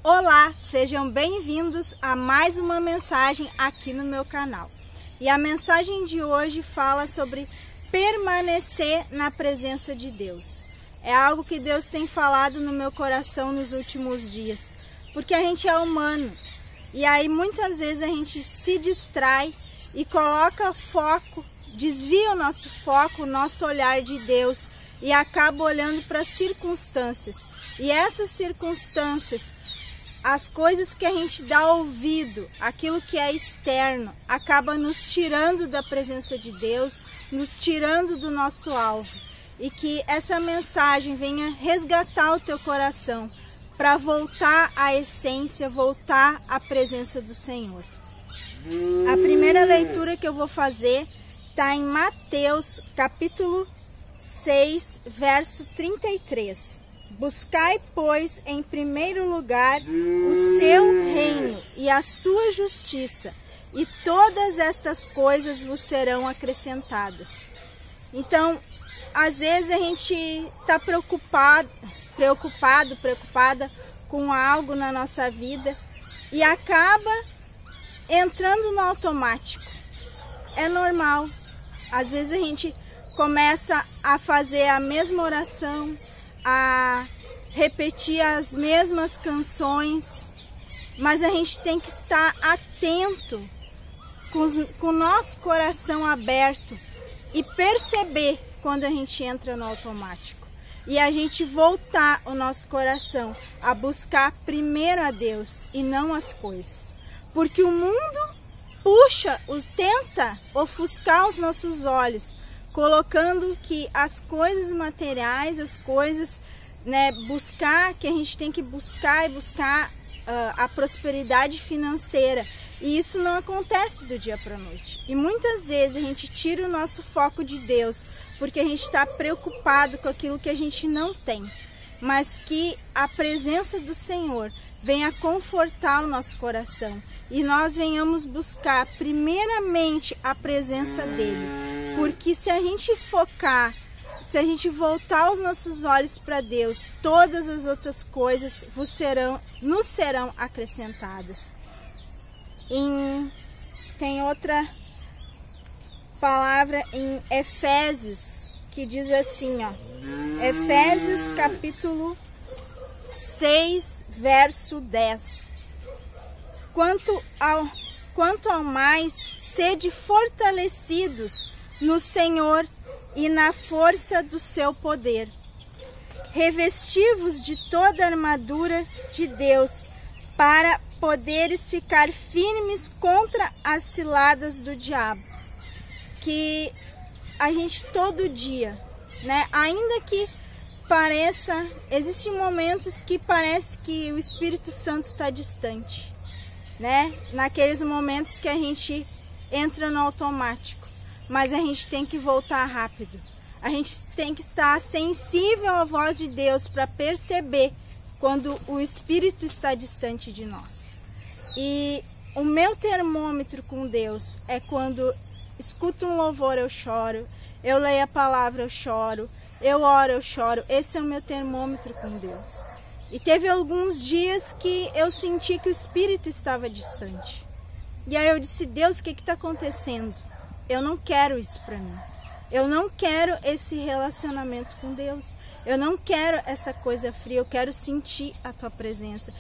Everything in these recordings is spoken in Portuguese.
Olá, sejam bem-vindos a mais uma mensagem aqui no meu canal. E a mensagem de hoje fala sobre permanecer na presença de Deus. É algo que Deus tem falado no meu coração nos últimos dias, porque a gente é humano e aí muitas vezes a gente se distrai e coloca foco, desvia o nosso foco, o nosso olhar de Deus e acaba olhando para as circunstâncias. E essas circunstâncias, as coisas que a gente dá ouvido, aquilo que é externo, acaba nos tirando da presença de Deus, nos tirando do nosso alvo. E que essa mensagem venha resgatar o teu coração para voltar à essência, voltar à presença do Senhor. A primeira leitura que eu vou fazer está em Mateus capítulo 6, verso 33. Buscai, pois, em primeiro lugar o seu reino e a sua justiça, e todas estas coisas vos serão acrescentadas. Então, às vezes a gente está preocupada com algo na nossa vida e acaba entrando no automático. É normal. Às vezes a gente começa a fazer a mesma oração, a repetir as mesmas canções, mas a gente tem que estar atento, com o nosso coração aberto e perceber quando a gente entra no automático e a gente voltar o nosso coração a buscar primeiro a Deus e não as coisas, porque o mundo tenta ofuscar os nossos olhos, colocando que as coisas materiais, as coisas, que a gente tem que buscar a prosperidade financeira. E isso não acontece do dia para a noite. E muitas vezes a gente tira o nosso foco de Deus, porque a gente está preocupado com aquilo que a gente não tem. Mas que a presença do Senhor venha confortar o nosso coração e nós venhamos buscar primeiramente a presença dEle. Porque se a gente focar, se a gente voltar os nossos olhos para Deus, todas as outras coisas nos serão acrescentadas. Tem outra palavra em Efésios que diz assim, ó, Efésios capítulo 6, verso 10. Quanto ao mais, sede fortalecidos no Senhor e na força do seu poder. Revesti-vos de toda a armadura de Deus, para poderes ficar firmes contra as ciladas do diabo. Que a gente todo dia, ainda que pareça, existem momentos que parece que o Espírito Santo está distante, naqueles momentos que a gente entra no automático. Mas a gente tem que voltar rápido. A gente tem que estar sensível à voz de Deus para perceber quando o Espírito está distante de nós. E o meu termômetro com Deus é quando escuto um louvor, eu choro. Eu leio a palavra, eu choro. Eu oro, eu choro. Esse é o meu termômetro com Deus. E teve alguns dias que eu senti que o Espírito estava distante. E aí eu disse, Deus, o que está acontecendo? Eu não quero isso para mim. Eu não quero esse relacionamento com Deus. Eu não quero essa coisa fria. Eu quero sentir a tua presença.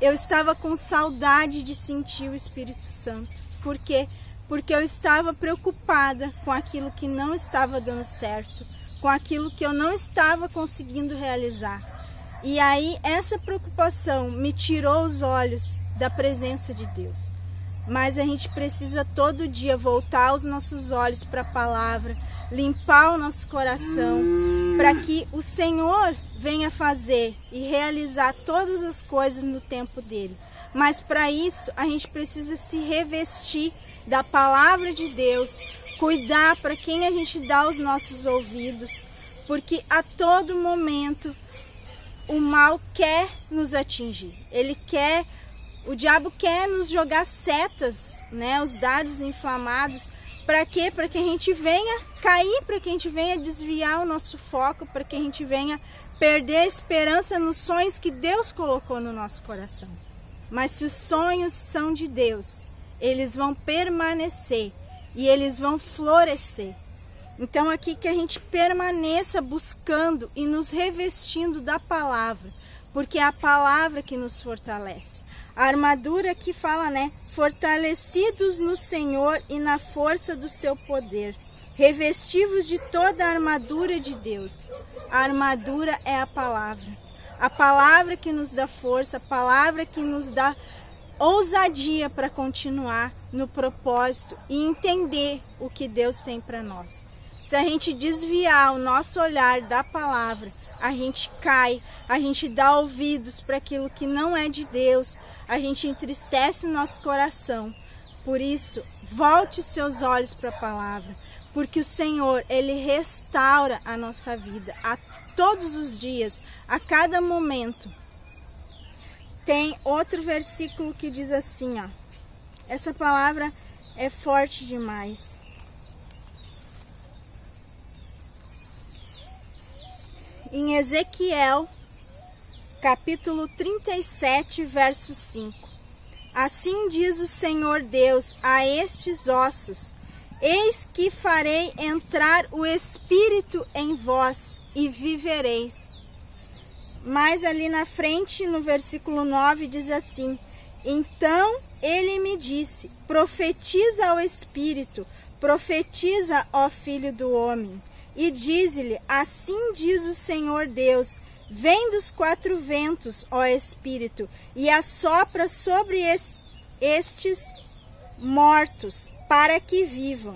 Eu estava com saudade de sentir o Espírito Santo. Por quê? Porque eu estava preocupada com aquilo que não estava dando certo, com aquilo que eu não estava conseguindo realizar. E aí essa preocupação me tirou os olhos da presença de Deus. Mas a gente precisa todo dia voltar os nossos olhos para a palavra, limpar o nosso coração, para que o Senhor venha fazer e realizar todas as coisas no tempo dele. Mas para isso a gente precisa se revestir da palavra de Deus, cuidar para quem a gente dá os nossos ouvidos, porque a todo momento o mal quer nos atingir, o diabo quer nos jogar setas, os dardos inflamados. Para quê? Para que a gente venha cair, para que a gente venha desviar o nosso foco, para que a gente venha perder a esperança nos sonhos que Deus colocou no nosso coração. Mas se os sonhos são de Deus, eles vão permanecer e eles vão florescer. Então aqui que a gente permaneça buscando e nos revestindo da palavra, porque é a palavra que nos fortalece. A armadura que fala, né? Fortalecidos no Senhor e na força do seu poder. Revestivos de toda a armadura de Deus. A armadura é a palavra. A palavra que nos dá força, a palavra que nos dá ousadia para continuar no propósito e entender o que Deus tem para nós. Se a gente desviar o nosso olhar da palavra, a gente cai, a gente dá ouvidos para aquilo que não é de Deus, a gente entristece o nosso coração. Por isso, volte os seus olhos para a palavra, porque o Senhor, Ele restaura a nossa vida a todos os dias, a cada momento. Tem outro versículo que diz assim, ó, essa palavra é forte demais. Em Ezequiel, capítulo 37, verso 5. Assim diz o Senhor Deus a estes ossos: eis que farei entrar o Espírito em vós e vivereis. Mas ali na frente, no versículo 9, diz assim: então ele me disse: profetiza ao Espírito, profetiza, ó filho do homem. E diz-lhe: assim diz o Senhor Deus: vem dos quatro ventos, ó Espírito, e assopra sobre estes mortos, para que vivam.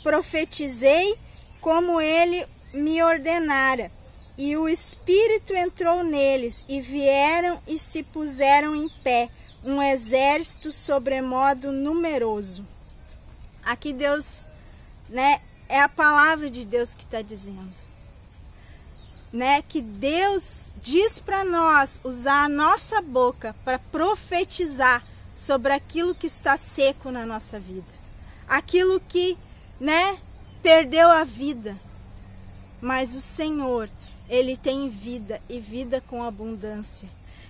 Profetizei como ele me ordenara, e o Espírito entrou neles, e vieram e se puseram em pé, um exército sobremodo numeroso. Aqui Deus, né? É a palavra de Deus que está dizendo, né? Que Deus diz para nós usar a nossa boca para profetizar sobre aquilo que está seco na nossa vida, aquilo que, né, perdeu a vida. Mas o Senhor, Ele tem vida e vida com abundância.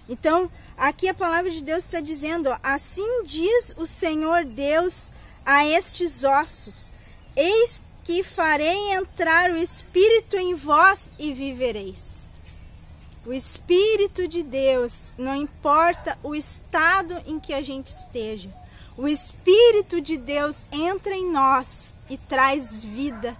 Então, aqui a palavra de Deus está dizendo, ó, assim diz o Senhor Deus a estes ossos: eis que farei entrar o Espírito em vós e vivereis. O Espírito de Deus, não importa o estado em que a gente esteja, o Espírito de Deus entra em nós e traz vida.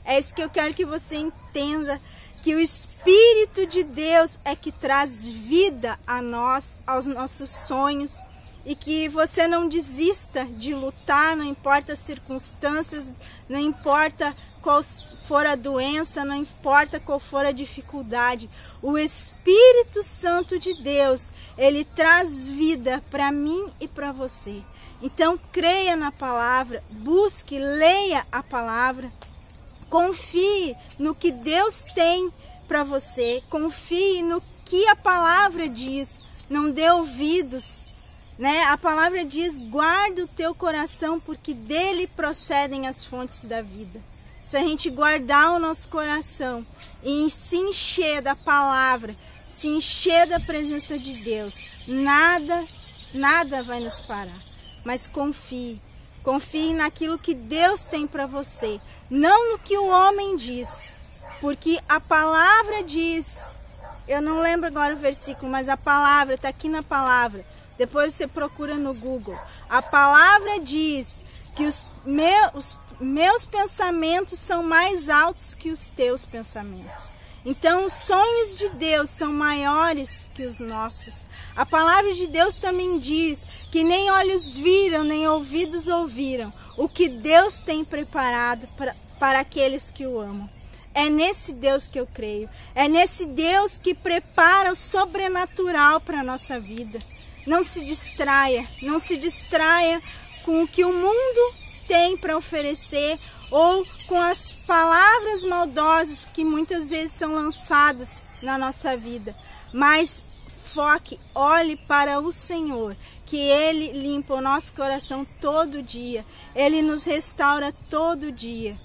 É isso que eu quero que você entenda, que o Espírito de Deus é que traz vida a nós, aos nossos sonhos, e que você não desista de lutar, não importa as circunstâncias, não importa qual for a doença, não importa qual for a dificuldade. O Espírito Santo de Deus, Ele traz vida para mim e para você. Então creia na palavra, busque, leia a palavra, confie no que Deus tem para você, confie no que a palavra diz, não dê ouvidos, né? A palavra diz: guarda o teu coração, porque dele procedem as fontes da vida. Se a gente guardar o nosso coração e se encher da palavra, se encher da presença de Deus, nada vai nos parar. Mas confie naquilo que Deus tem para você, não no que o homem diz, porque a palavra diz, eu não lembro agora o versículo, mas a palavra está aqui na palavra. Depois você procura no Google. A palavra diz que os meus pensamentos são mais altos que os teus pensamentos. Então, os sonhos de Deus são maiores que os nossos. A palavra de Deus também diz que nem olhos viram, nem ouvidos ouviram o que Deus tem preparado para aqueles que o amam. É nesse Deus que eu creio. É nesse Deus que prepara o sobrenatural para a nossa vida. Não se distraia com o que o mundo tem para oferecer ou com as palavras maldosas que muitas vezes são lançadas na nossa vida. Mas foque, olhe para o Senhor, que Ele limpa o nosso coração todo dia. Ele nos restaura todo dia.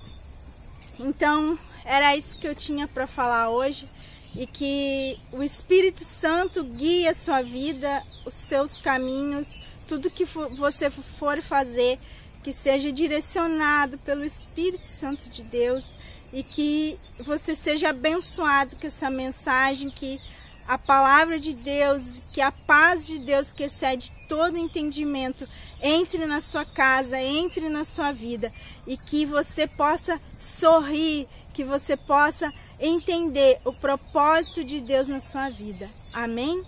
Então, era isso que eu tinha para falar hoje. e que o Espírito Santo guie a sua vida, os seus caminhos, tudo que você for fazer, que seja direcionado pelo Espírito Santo de Deus e que você seja abençoado com essa mensagem, que a palavra de Deus, que a paz de Deus que excede todo entendimento entre na sua casa, entre na sua vida e que você possa sorrir, que você possa entender o propósito de Deus na sua vida. Amém?